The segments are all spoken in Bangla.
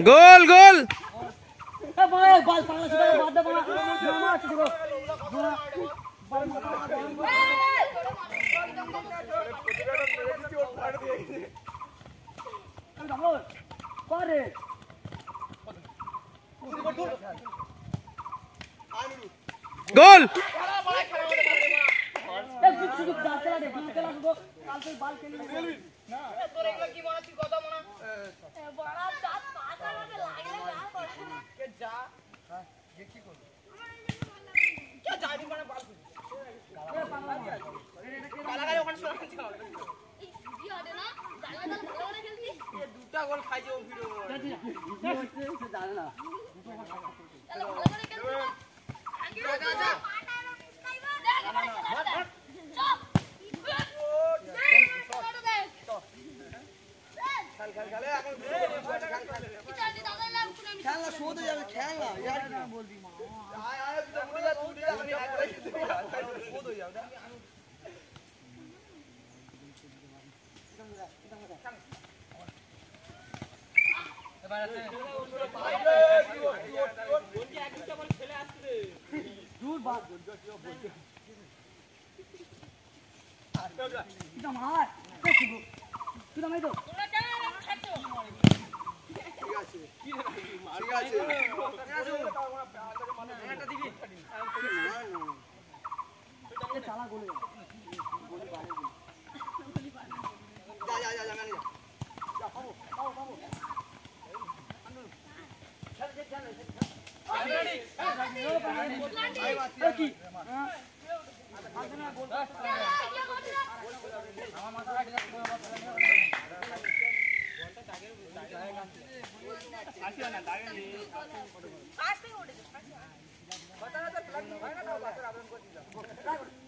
গোল গোল গোল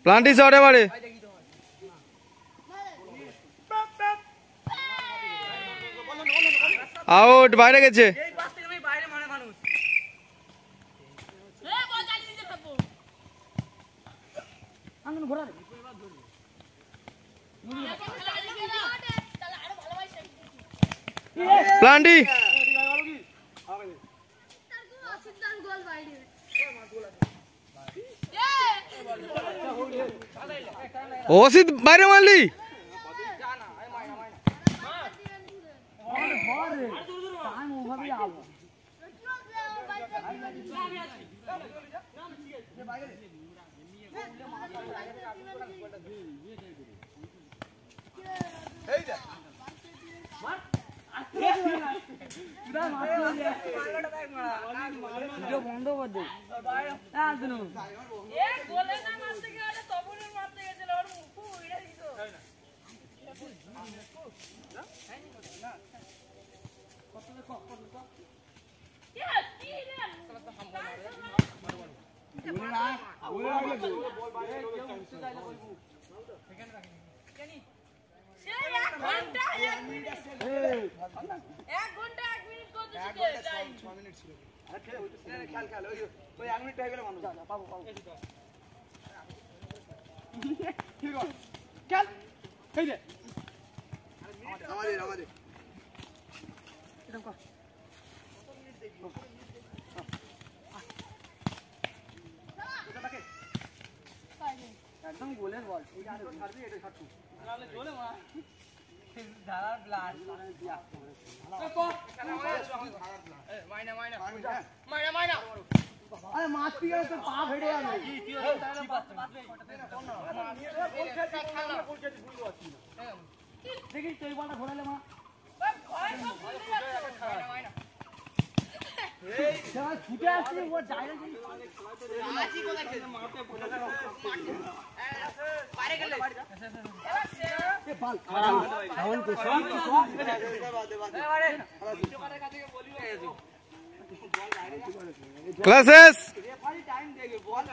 প্লান্টি শট এবারে আউট, বাইরে গেছে। প্লান্টি অসিত বাইরে মারলি। বন্ধ করে দে একদম গোলের বল ছাড়বি এটা ছাড়তু তাহলে জোরে মার ধারার ব্লাড দিয়া মাইনা মাইনা মাইনা মাইনা আরে মাছ পিয়ে তো পা ফেটে যাবে কি কি তাহলে দেখি তুই বলটা ঘোরালে মা এই যারা ছুটে আসছে ও ডাইরেক্ট মাছি কোলা খেলে মারতে পড়ে পারে গেলে এ বল সাউন্ড কো সব এবারে ভিডিও কাছে বলি ক্লাসেস রেফারি টাইম দেখবে বল